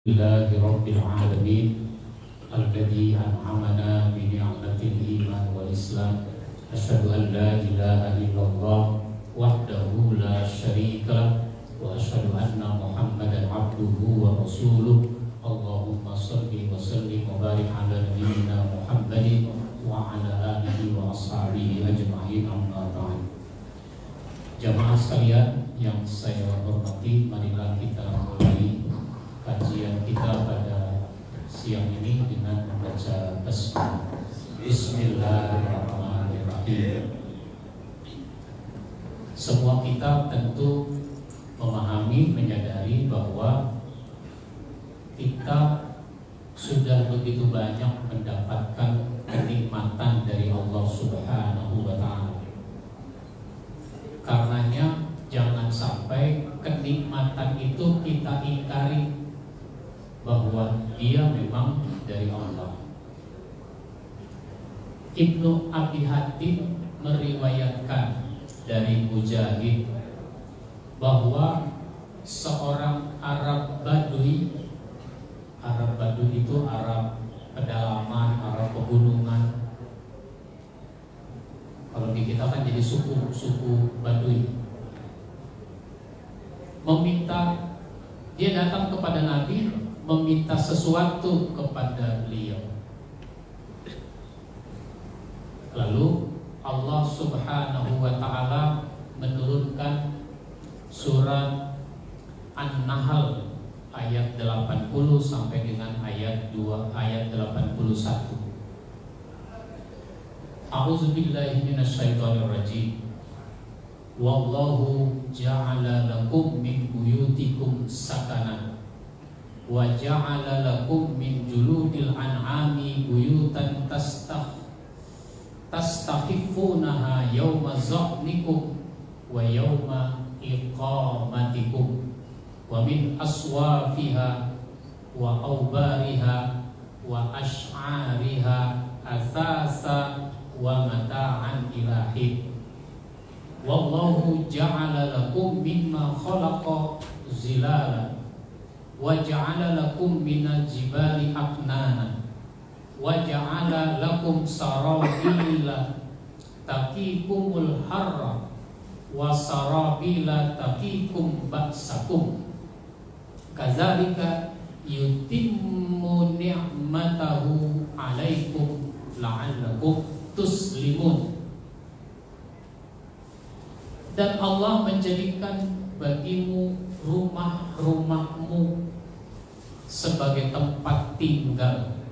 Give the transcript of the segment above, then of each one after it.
Alhamdulillahi Rabbil Alamin Alladhi an'amana bi ni'matil iman wal islam. Asyhadu an la ilaha illallah wahdahu la syarika wa asyhadu anna Muhammadan abduhu wa rasuluh. Allahumma shalli wa sallim wa barik ala nabiyyina Muhammadin wa ala alihi wa ashabihi ajma'in, amma ba'd. Jamaah sekalian yang saya hormati, marilah kita mulai kajian kita pada siang ini dengan membaca basmalah. Bismillahirrahmanirrahim. Semua kita tentu memahami, menyadari bahwa kita sudah begitu banyak mendapatkan kenikmatan dari Allah Subhanahu wa Ta'ala. Karenanya jangan sampai kenikmatan itu kita ingkari bahwa dia memang dari Allah. Ibnu Abi Hatim meriwayatkan dari Mujahid bahwa seorang Arab Badui itu Arab pedalaman, Arab pegunungan. Kalau di kita kan jadi suku Badui. Dia datang kepada Nabi meminta sesuatu kepada beliau. Lalu Allah Subhanahu wa Ta'ala menurunkan surat An-Nahl ayat 80 sampai dengan ayat 81. A'udzubillahi minasyaitonirrajim. Wallahu ja'ala lakum min buyutikum sakana wa ja'ala lakum min juludil an'ami buyutan tastakhifunaha yawma za'nikum wa yawma iqamatikum wa min aswafiha wa awbariha wa ash'ariha athasa wa mata'an ilahi. Wallahu ja'ala lakum mimma khalaqa zilala wa ja'ala lakum minal jibali aknana wa ja'ala lakum sarabila taqikumul harra wa sarabila taqikum ba'sakum kadzalika yutimmu ni'matahu 'alaikum la'allakum tuslimun. Dan Allah menjadikan bagimu rumah-rumahmu sebagai tempat tinggal.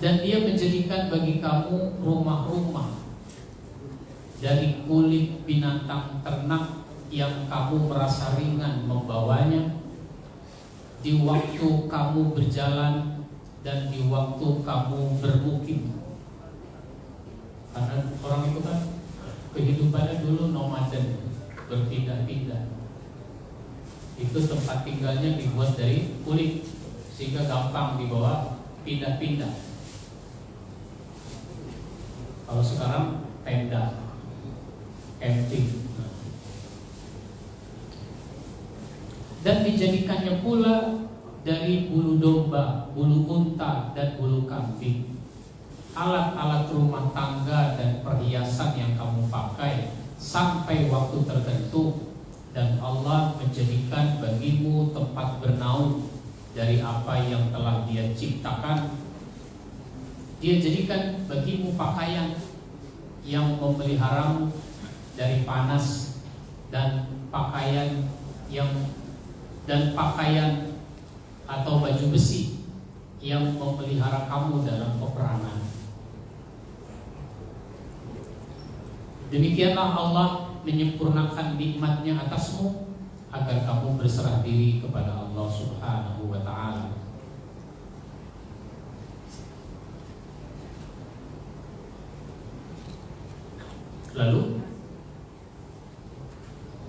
Dan Dia menjadikan bagi kamu rumah-rumah dari kulit binatang ternak yang kamu merasa ringan membawanya di waktu kamu berjalan dan di waktu kamu bermukim. Karena orang itu kan kehidupannya dulu nomaden, berpindah-pindah. Itu tempat tinggalnya dibuat dari kulit sehingga gampang dibawa pindah-pindah. Kalau sekarang tenda, camping. Dan dijadikannya pula dari bulu domba, bulu unta, dan bulu kambing. Alat-alat rumah tangga dan perhiasan yang kamu pakai sampai waktu tertentu, dan Allah menjadikan bagimu tempat bernaung dari apa yang telah Dia ciptakan. Dia jadikan bagimu pakaian yang memeliharamu dari panas dan pakaian atau baju besi yang memelihara kamu dalam peperangan. Demikianlah Allah menyempurnakan nikmatnya atasmu agar kamu berserah diri kepada Allah Subhanahu wa Ta'ala. Lalu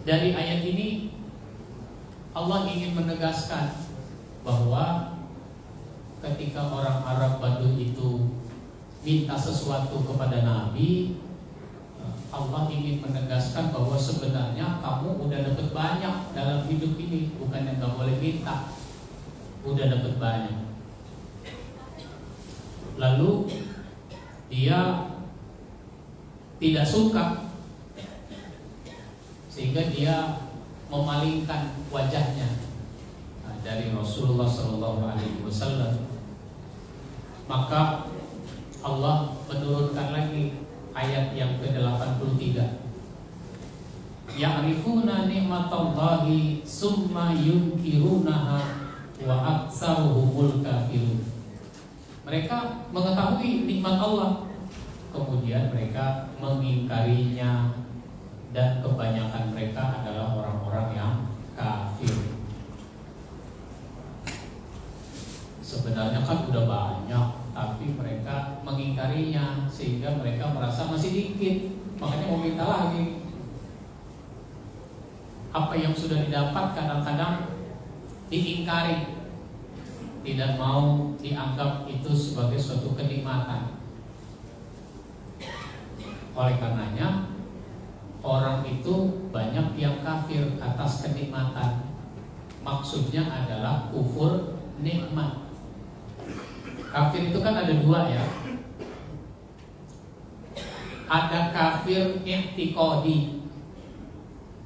dari ayat ini Allah ingin menegaskan bahwa ketika orang Arab Badui itu minta sesuatu kepada Nabi, Allah ingin menegaskan bahwa sebenarnya kamu udah dapat banyak dalam hidup ini, bukan yang gak boleh minta, udah dapat banyak. Lalu dia tidak suka, sehingga dia memalingkan wajahnya dari Rasulullah SAW. Maka Allah menurunkan lagi ayat yang ke-83. Ya'rifuna ni'matallahi summa yunkirunaha wa aktsaruhumul kafirun. Mereka mengetahui nikmat Allah, kemudian mereka mengingkarinya, dan kebanyakan mereka adalah orang-orang yang kafir. Sebenarnya kan udah banyak, tapi mereka mengingkarinya sehingga mereka merasa masih dikit, makanya mau minta lagi. Apa yang sudah didapat kadang-kadang diingkari, tidak mau dianggap itu sebagai suatu kenikmatan. Oleh karenanya orang itu banyak yang kafir atas kenikmatan. Maksudnya adalah kufur nikmat. Kafir itu kan ada dua ya. Ada kafir i'tiqadi,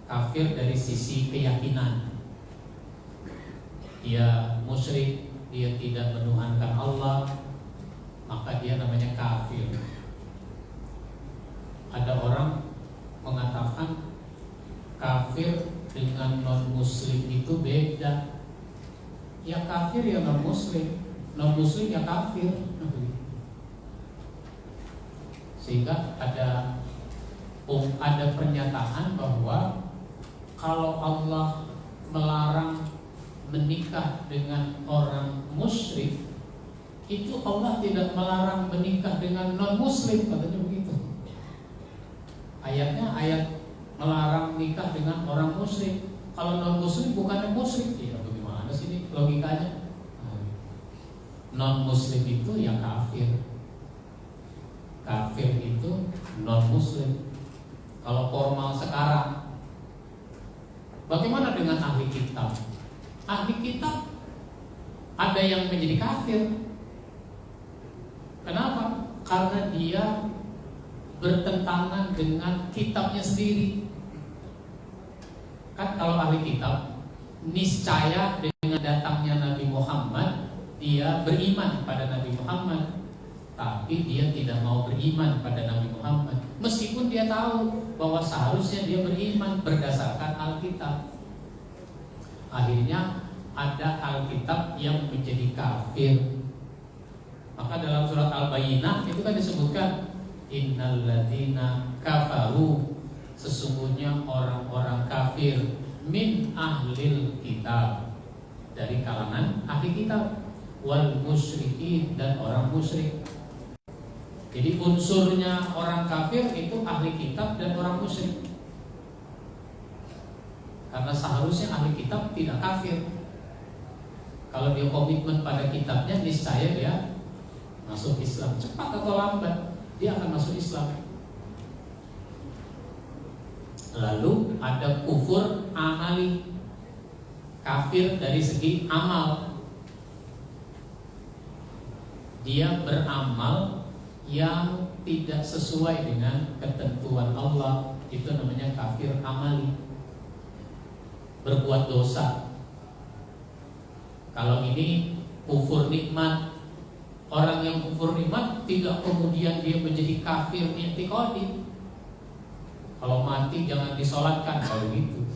kafir dari sisi keyakinan. Dia musyrik, dia tidak menuhankan Allah, maka dia namanya kafir. Ada orang mengatakan kafir dengan non-muslim itu beda. Ya kafir ya non-muslim, non-muslim ya kafir. Sehingga ada pernyataan bahwa kalau Allah melarang menikah dengan orang musyrik, itu Allah tidak melarang menikah dengan non-muslim, katanya begitu. Ayatnya ayat melarang nikah dengan orang musyrik. Kalau non-muslim bukannya musyrik, ya bagaimana sih ini logikanya? Non-muslim itu yang kafir. Kafir itu non-muslim. Kalau formal sekarang, bagaimana dengan ahli kitab? Ahli kitab ada yang menjadi kafir. Kenapa? Karena dia bertentangan dengan kitabnya sendiri. Kan kalau ahli kitab niscaya dengan datangnya Nabi Muhammad, dia beriman pada Nabi Muhammad, tapi dia tidak mau beriman pada Nabi Muhammad, meskipun dia tahu bahwa seharusnya dia beriman berdasarkan Alkitab. Akhirnya ada Alkitab yang menjadi kafir. Maka dalam surat Al-Bayyinah itu kan disebutkan innal ladzina kafaru, sesungguhnya orang-orang kafir, min ahlil kitab, dari kalangan ahli kitab, wal musyrikin, dan orang musyrik. Jadi unsurnya orang kafir itu ahli kitab dan orang musyrik. Karena seharusnya ahli kitab tidak kafir. Kalau dia komitmen pada kitabnya, niscaya dia masuk Islam. Cepat atau lambat dia akan masuk Islam. Lalu ada kufur amali, kafir dari segi amal. Dia beramal yang tidak sesuai dengan ketentuan Allah, itu namanya kafir amali. Berbuat dosa. Kalau ini kufur nikmat. Orang yang kufur nikmat tidak kemudian dia menjadi kafir i'tiqadi. Kalau mati jangan disolatkan, kalau gitu.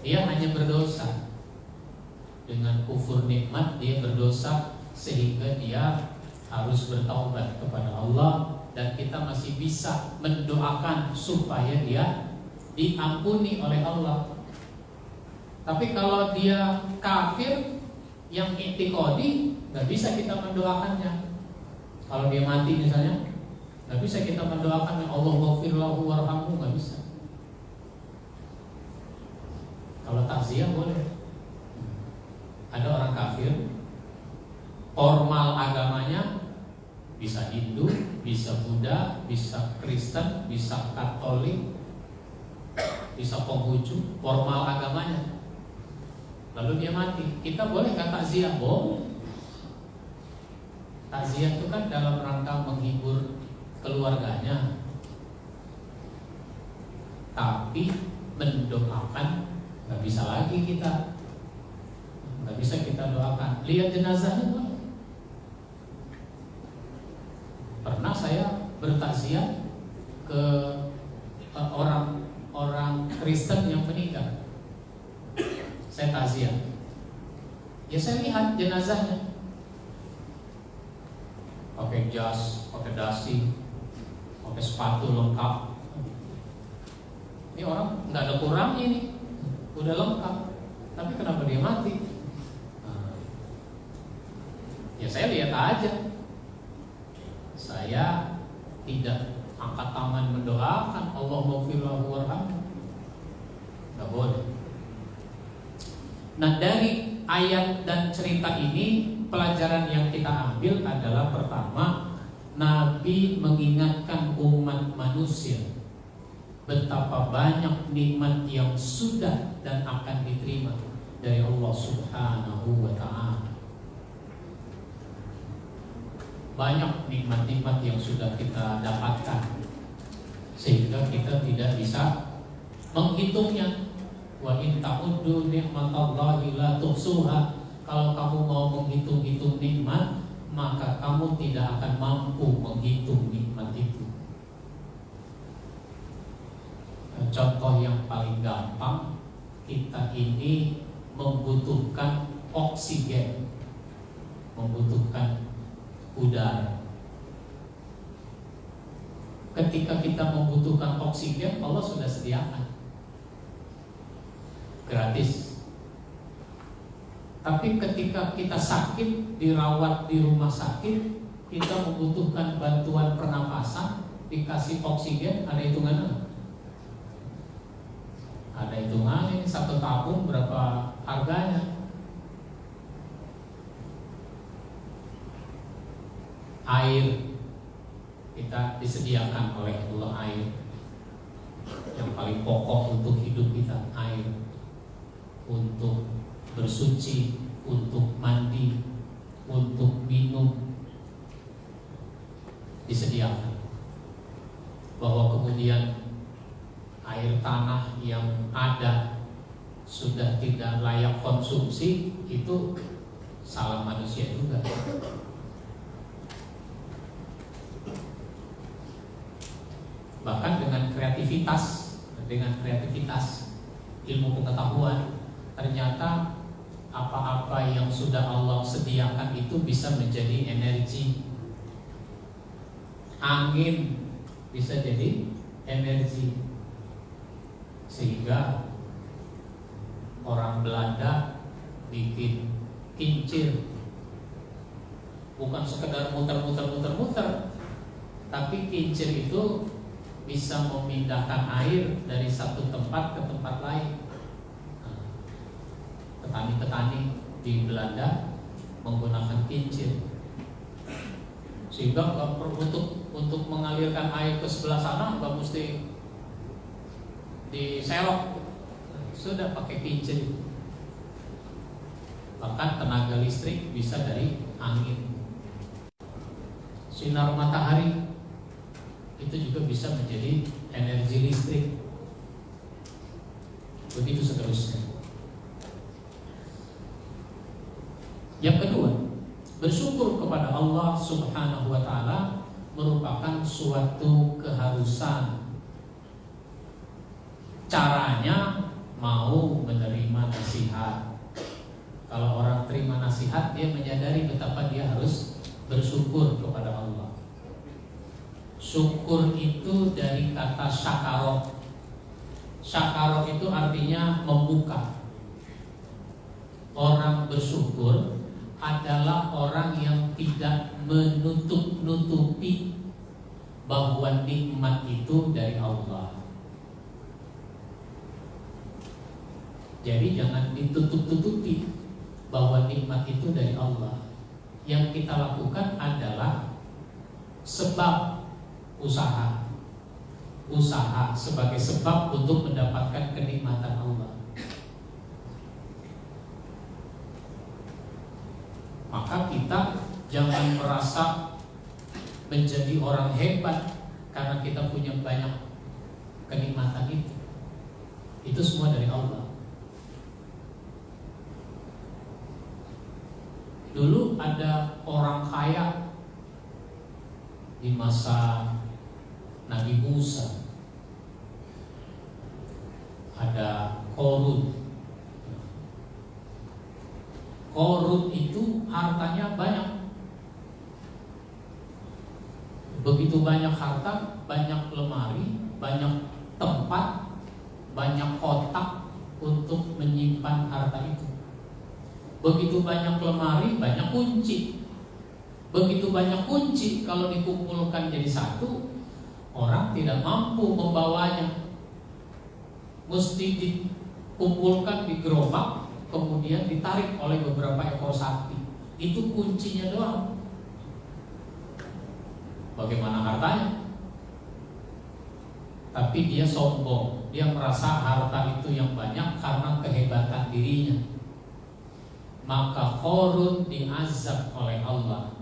Dia hanya berdosa. Dengan kufur nikmat dia berdosa, sehingga dia harus bertaubat kepada Allah, dan kita masih bisa mendoakan supaya dia diampuni oleh Allah. Tapi kalau dia kafir yang i'tiqadi, nggak bisa kita mendoakannya. Kalau dia mati misalnya, nggak bisa kita mendoakan ya Allah ghafir lahu warhamhu, nggak bisa. Kalau takziah boleh. Ada orang kafir, formal agamanya bisa Hindu, bisa Buddha, bisa Kristen, bisa Katolik, bisa Konghucu, formal agamanya. Lalu dia mati. Kita boleh nggak takziah? Boleh. Takziah itu kan dalam rangka menghibur keluarganya. Tapi mendoakan nggak bisa lagi kita. Nggak bisa kita doakan. Lihat jenazahnya boleh. Pernah saya bertakziah ke orang Kristen yang meninggal. Saya takziah. Ya saya lihat jenazahnya. Pakai jas, pakai dasi, pakai sepatu lengkap. Ini orang nggak ada kurangnya nih, udah lengkap. Tapi kenapa dia mati? Ya saya lihat aja. Saya tidak angkat tangan mendoakan Allahumma lahu warhamhu. Nggak boleh. Nah, dari ayat dan cerita ini pelajaran yang kita ambil adalah pertama, Nabi mengingatkan umat manusia betapa banyak nikmat yang sudah dan akan diterima dari Allah Subhanahu wa ta'ala. Banyak nikmat-nikmat yang sudah kita dapatkan sehingga kita tidak bisa menghitungnya. Wa in ta'uddu ni'matallahi la tuhsuha. Kalau kamu mau menghitung-hitung nikmat, maka kamu tidak akan mampu menghitung nikmat itu. Contoh yang paling gampang, kita ini membutuhkan oksigen, membutuhkan udara. Ketika kita membutuhkan oksigen, Allah sudah sediakan gratis. Tapi ketika kita sakit, dirawat di rumah sakit, kita membutuhkan bantuan pernapasan, dikasih oksigen, ada hitungannya? Ada hitungannya. Satu tabung berapa harganya? Air, kita disediakan oleh Allah air. Yang paling pokok untuk hidup kita, air. Untuk bersuci, untuk mandi, untuk minum, disediakan. Bahwa kemudian air tanah yang ada sudah tidak layak konsumsi, itu salah manusia juga. Bahkan dengan kreativitas ilmu pengetahuan, ternyata apa-apa yang sudah Allah sediakan itu bisa menjadi energi. Angin bisa jadi energi. Sehingga orang Belanda bikin kincir, bukan sekedar muter-muter, tapi kincir itu bisa memindahkan air dari satu tempat ke tempat lain. Petani-petani di Belanda menggunakan kincir, sehingga untuk mengalirkan air ke sebelah sana nggak mesti diselok, sudah pakai kincir. Bahkan tenaga listrik bisa dari angin. Sinar matahari itu juga bisa menjadi energi listrik. Begitu seterusnya. Yang kedua, bersyukur kepada Allah Subhanahu wa ta'ala merupakan suatu keharusan. Caranya mau menerima nasihat. Kalau orang terima nasihat, dia menyadari betapa dia harus bersyukur kepada Allah. Syukur itu dari kata syakarok. Syakarok itu artinya membuka. Orang bersyukur adalah orang yang tidak menutup-nutupi bahwa nikmat itu dari Allah. Jadi jangan ditutup-tutupi bahwa nikmat itu dari Allah. Yang kita lakukan adalah sebab usaha sebagai sebab untuk mendapatkan kenikmatan Allah. Maka kita jangan merasa menjadi orang hebat karena kita punya banyak kenikmatan itu. Itu semua dari Allah. Dulu ada orang kaya di masa Nabi Musa, ada Korun. Korun itu hartanya banyak. Begitu banyak harta, banyak lemari, banyak tempat, banyak kotak untuk menyimpan harta itu. Begitu banyak lemari, banyak kunci. Begitu banyak kunci, kalau dikumpulkan jadi satu, orang tidak mampu membawanya. Mesti dikumpulkan di gerobak, kemudian ditarik oleh beberapa ekor sapi. Itu kuncinya doang. Bagaimana hartanya? Tapi dia sombong. Dia merasa harta itu yang banyak karena kehebatan dirinya. Maka Korun diazab oleh Allah.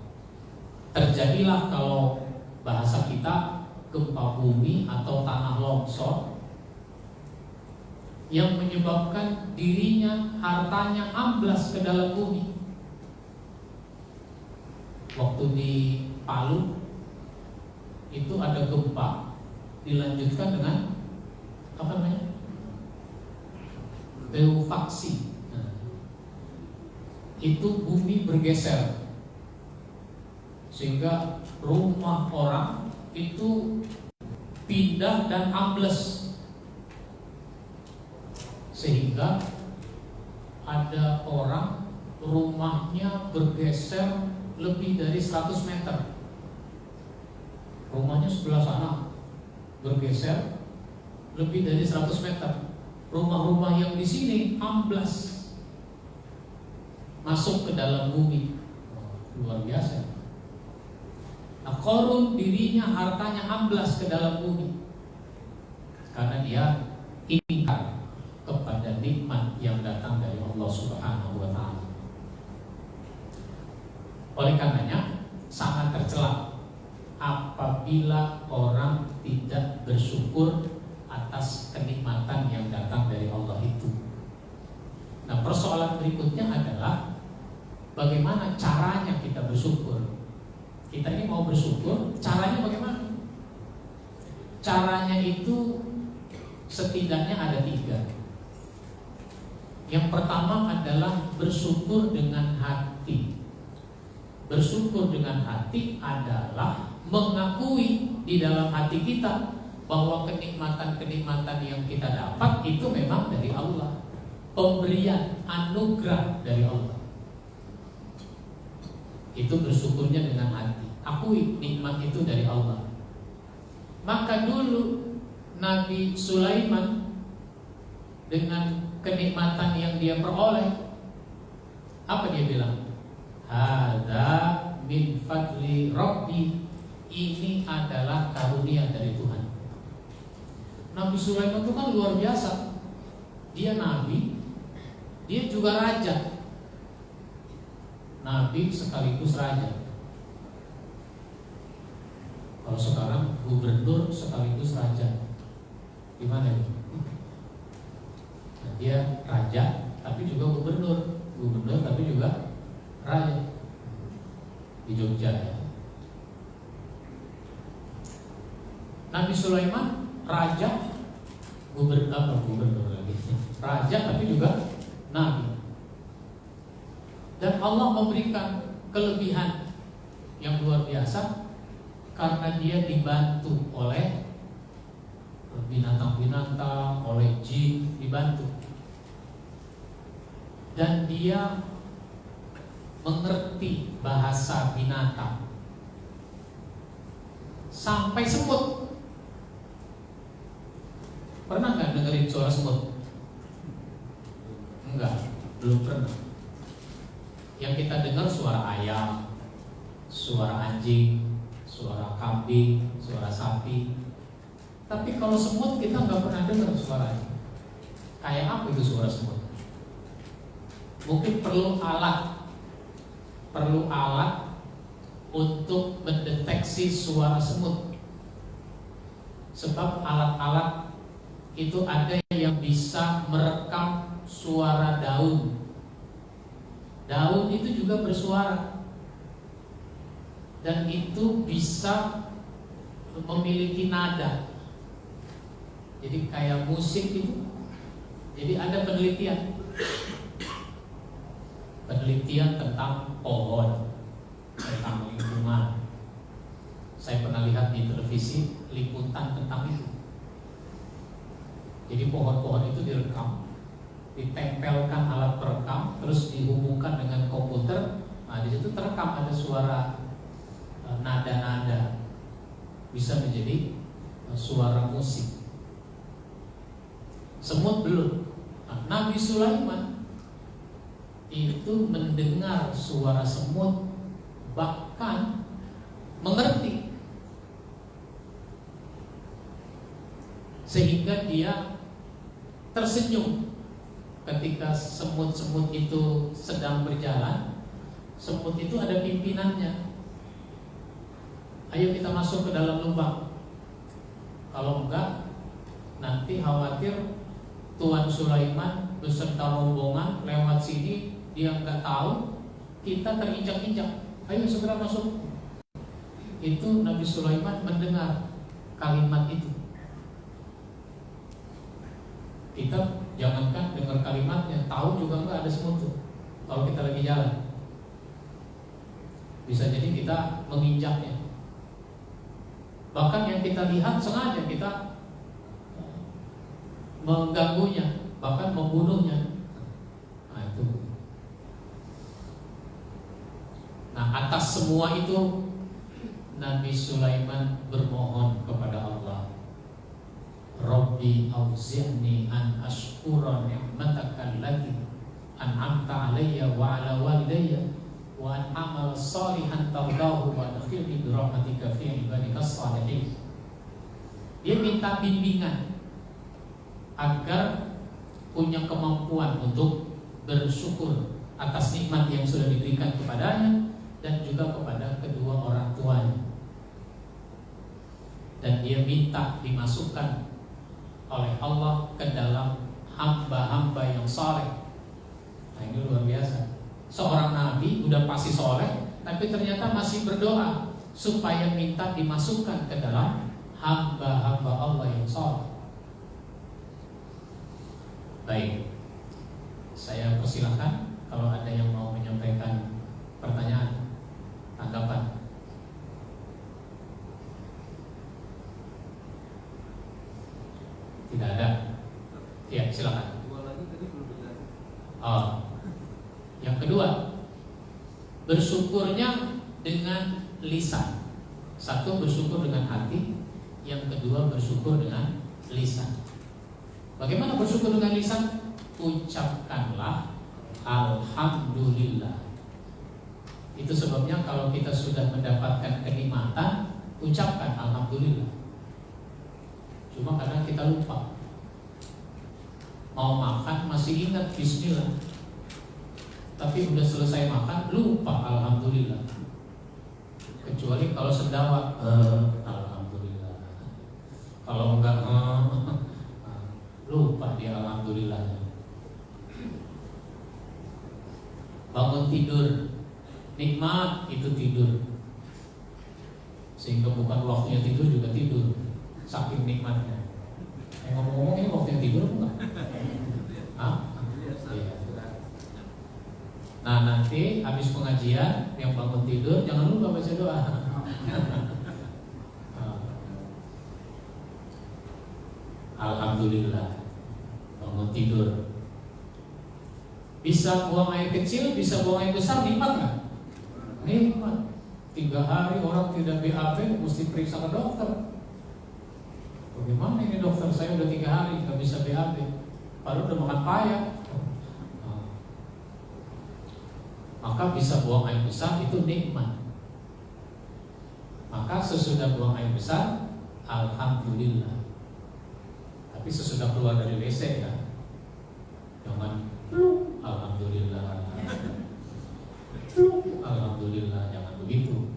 Terjadilah, kalau bahasa kita, gempa bumi atau tanah longsor yang menyebabkan dirinya, hartanya amblas ke dalam bumi. Waktu di Palu itu ada gempa, dilanjutkan dengan apa namanya? Beofaksi. Itu bumi bergeser sehingga rumah orang itu pindah dan ambles, sehingga ada orang rumahnya bergeser lebih dari 100 meter. Rumahnya sebelah sana bergeser lebih dari 100 meter. Rumah-rumah yang di sini amblas masuk ke dalam bumi. Luar biasa. Nah, Korun dirinya, hartanya amblas ke dalam bumi karena dia ingkar kepada nikmat yang datang dari Allah Subhanahu wa Ta'ala. Oleh karenanya sangat tercela apabila orang tidak bersyukur atas kenikmatan yang datang dari Allah itu. Nah, persoalan berikutnya adalah bagaimana caranya kita bersyukur. Kita ini mau bersyukur, caranya bagaimana? Caranya itu setidaknya ada 3. Yang pertama adalah bersyukur dengan hati. Bersyukur dengan hati adalah mengakui di dalam hati kita bahwa kenikmatan-kenikmatan yang kita dapat itu memang dari Allah. Pemberian, anugerah dari Allah. Itu bersyukurnya dengan hati. Akui nikmat itu dari Allah. Maka dulu Nabi Sulaiman dengan kenikmatan yang dia peroleh, apa dia bilang? Hadza min fadli Rabbi. Ini adalah karunia dari Tuhan. Nabi Sulaiman itu kan luar biasa. Dia nabi, dia juga raja. Nabi sekaligus raja. Kalau sekarang gubernur sekaligus raja, gimana ini? Nah, dia raja tapi juga gubernur, gubernur tapi juga raja di Jogja ya. Nabi Sulaiman raja, gubernur lagi, raja tapi juga nabi. Dan Allah memberikan kelebihan yang luar biasa karena dia dibantu oleh binatang-binatang, oleh jin, dibantu. Dan dia mengerti bahasa binatang sampai semut. Pernah nggak dengerin suara semut? Enggak, belum pernah. Yang kita dengar suara ayam, suara anjing, suara kambing, suara sapi. Tapi kalau semut kita nggak pernah dengar suaranya. Kayak apa itu suara semut? Mungkin perlu alat untuk mendeteksi suara semut. Sebab alat-alat itu ada yang bisa merekam suara daun. Daun itu juga bersuara. Dan itu bisa memiliki nada. Jadi kayak musik itu. Jadi ada penelitian tentang pohon, tentang lingkungan. Saya pernah lihat di televisi liputan tentang itu. Jadi pohon-pohon itu direkam, ditempelkan alat perekam, terus dihubungkan dengan komputer. Nah, di situ terekam ada suara nada-nada, bisa menjadi suara musik. Semut belum. Nah, Nabi Sulaiman itu mendengar suara semut, bahkan mengerti, sehingga dia tersenyum ketika semut-semut itu sedang berjalan. Semut itu ada pimpinannya. Ayo kita masuk ke dalam lubang. Kalau enggak, nanti khawatir Tuan Sulaiman beserta rombongan lewat sini, dia nggak tahu, kita terinjak-injak. Ayo segera masuk. Itu Nabi Sulaiman mendengar kalimat itu. Kita jangankan dengar kalimatnya, tahu juga nggak ada semut tuh. Kalau kita lagi jalan, bisa jadi kita menginjaknya. Bahkan yang kita lihat sengaja kita mengganggunya, bahkan membunuhnya. Nah itu. Nah atas semua itu Nabi Sulaiman bermohon kepada Allah, Rabbi auzi'ni an ashkura ni'mataka allati an'amta alayya wa ala walidayya wa an amal salihan tardahu wa adkhilni bi rahmatika fi ibadikas salihin. Dia minta bimbingan agar punya kemampuan untuk bersyukur atas nikmat yang sudah diberikan kepadanya dan juga kepada kedua orang tuanya. Dan dia minta dimasukkan oleh Allah ke dalam hamba-hamba yang saleh. Nah ini luar biasa. Seorang nabi udah pasti saleh, tapi ternyata masih berdoa supaya minta dimasukkan ke dalam hamba-hamba Allah yang saleh. Baik, saya persilahkan kalau ada yang mau menyampaikan pertanyaan, tanggapan. Tidak ada. Ya, silakan. Yang kedua, bersyukurnya dengan lisan. Satu, bersyukur dengan hati. Yang kedua, bersyukur dengan lisan. Bagaimana bersyukur dengan lisan? Ucapkanlah alhamdulillah. Itu sebabnya kalau kita sudah mendapatkan kenikmatan, ucapkan alhamdulillah. Cuma kadang kita lupa. Mau makan masih ingat bismillah, tapi udah selesai makan lupa alhamdulillah. Kecuali kalau sendawa, alhamdulillah. Kalau enggak, lupa dia alhamdulillah. Bangun tidur, nikmat itu tidur. Sehingga bukan waktunya tidur juga tidur, saking nikmatnya. Ngomong-ngomong ini waktunya tidur enggak? Iya. Nah nanti habis pengajian yang bangun tidur jangan lupa baca doa. Alhamdulillah, bangun tidur. Bisa buang air kecil, bisa buang air besar, nikmat nggak? Nikmat. 3 hari orang tidak BAB, mesti periksa ke dokter. Bagaimana ini dokter, saya udah 3 hari nggak bisa BAB, baru udah makan payah. Maka bisa buang air besar itu nikmat. Maka Maka sesudah buang air besar, alhamdulillah. Tapi sesudah keluar dari WC ya, jangan alhamdulillah, alhamdulillah, jangan begitu.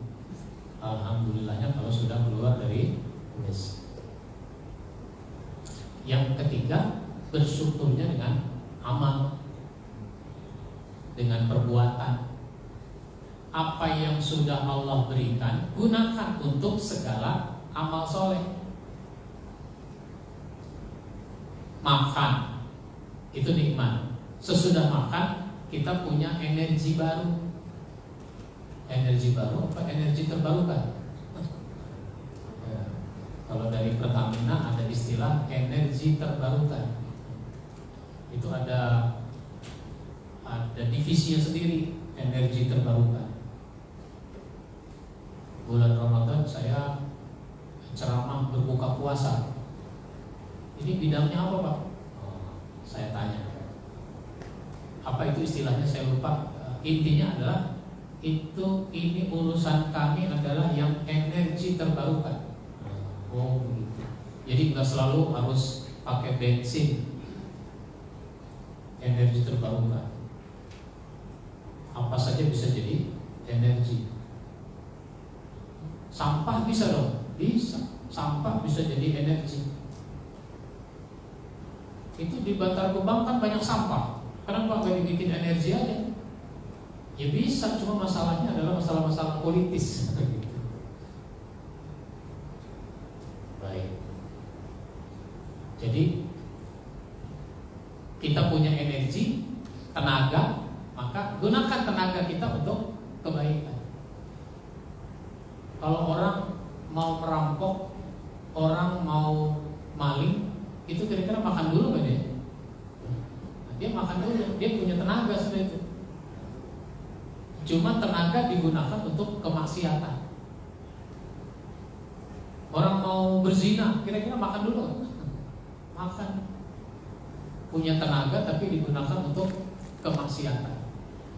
Alhamdulillahnya kalau sudah keluar dari WC. Yang ketiga, bersyukurnya dengan amal, dengan perbuatan. Apa yang sudah Allah berikan, gunakan untuk segala amal soleh. Makan, itu nikmat. Sesudah makan, kita punya energi baru. Energi baru apa energi terbarukan? Ya, kalau dari Pertamina ada istilah energi terbarukan. Itu ada divisinya sendiri, energi terbarukan. Bulan Ramadan saya ceramah berbuka puasa. Ini bidangnya apa, Pak? Saya tanya. Apa itu istilahnya saya lupa. Intinya adalah ini urusan kami adalah yang energi terbarukan. Oh begitu. Jadi nggak selalu harus pakai bensin. Energi terbarukan. Apa saja bisa jadi energi. Sampah bisa dong, bisa. Sampah bisa jadi energi. Itu di Bantar Gebang kan banyak sampah. Kenapa nggak dibikin energi aja? Ya bisa, cuma masalahnya adalah masalah-masalah politis. Baik. Jadi kita punya energi, tenaga, maka gunakan tenaga kita untuk kebaikan. Kalau orang mau merampok, orang mau maling, itu kira-kira makan dulu kan dia? Dia makan dulu, dia punya tenaga seperti itu. Cuma tenaga digunakan untuk kemaksiatan. Orang mau berzina, kira-kira makan dulu kan? Makan. Punya tenaga tapi digunakan untuk kemaksiatan.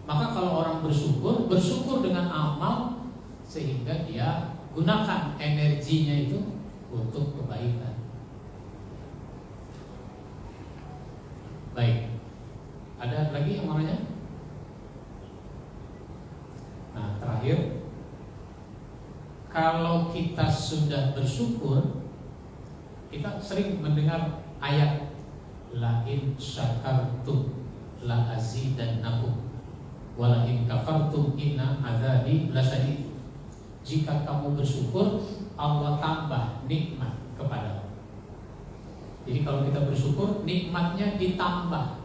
Maka kalau orang bersyukur dengan amal, sehingga dia gunakan energinya itu untuk kebaikan. Baik. Ada lagi yang mau nanya? Nah, terakhir, kalau kita sudah bersyukur, kita sering mendengar ayat la in syakartum la azidannakum wa la in kafartum inna adzabi lasyadid. Jika kamu bersyukur, Allah tambah nikmat kepadamu. Jadi kalau kita bersyukur, nikmatnya ditambah.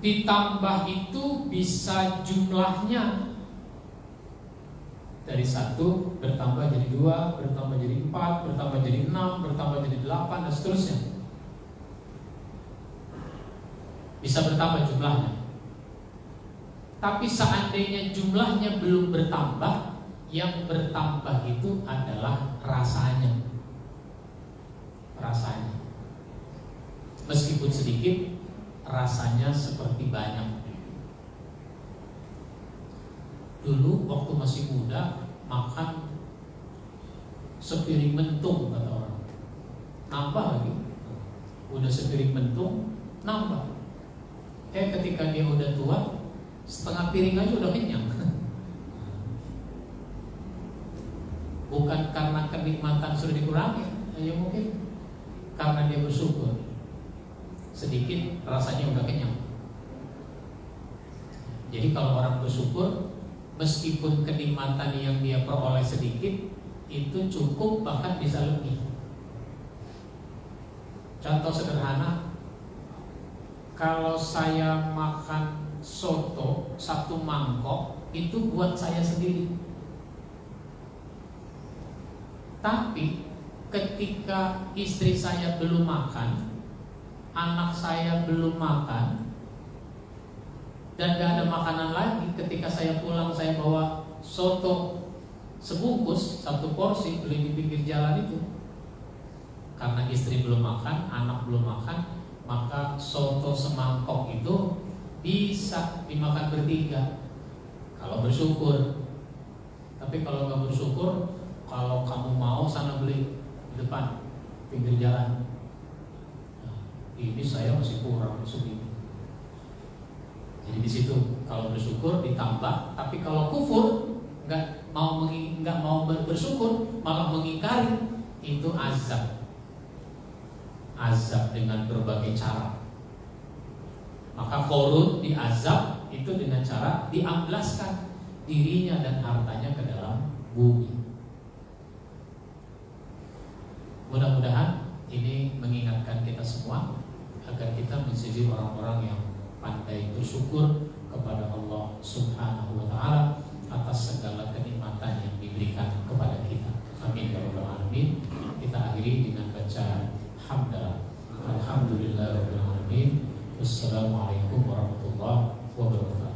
Ditambah itu bisa jumlahnya dari 1 bertambah jadi 2, bertambah jadi 4, bertambah jadi 6, bertambah jadi 8 dan seterusnya. Bisa bertambah jumlahnya. Tapi seandainya jumlahnya belum bertambah, yang bertambah itu adalah rasanya. Rasanya. Meskipun sedikit, rasanya seperti banyak. Dulu waktu masih muda, makan sepiring mentung kata orang. Nambah lagi. Udah sepiring mentung, nambah. Ketika dia udah tua, setengah piring aja udah kenyang. Bukan karena kenikmatan sudah dikurangi, hanya mungkin karena dia bersyukur. Sedikit rasanya udah kenyang. Jadi kalau orang bersyukur, meskipun kenikmatan yang dia peroleh sedikit, itu cukup bahkan bisa lebih. Contoh sederhana, kalau saya makan soto 1 mangkok, itu buat saya sendiri. Tapi ketika istri saya belum makan, anak saya belum makan, dan gak ada makanan lagi, ketika saya pulang saya bawa soto sebungkus, 1 porsi, beli di pinggir jalan itu. Karena istri belum makan, anak belum makan, maka soto semangkok itu bisa dimakan bertiga kalau bersyukur. Tapi Tapi kalau nggak bersyukur, kalau kamu mau sana beli di depan pinggir jalan. Nah, ini saya masih kurang segini. Jadi di situ kalau bersyukur ditambah, tapi kalau kufur nggak mau bersyukur malah mengingkari, itu azab. Azab dengan berbagai cara. Maka Korun diazab itu dengan cara diamblaskan dirinya dan hartanya ke dalam bumi. Mudah-mudahan ini mengingatkan kita semua agar kita menjadi orang-orang yang pandai bersyukur kepada Allah Subhanahu wa Ta'ala atas segala kenikmatan yang diberikan kepada kita. Amin ya rabbal alamin. Kita akhiri dengan baca hamdalah. Alhamdulillahirabbil alamin. Wassalamualaikum warahmatullahi wabarakatuh.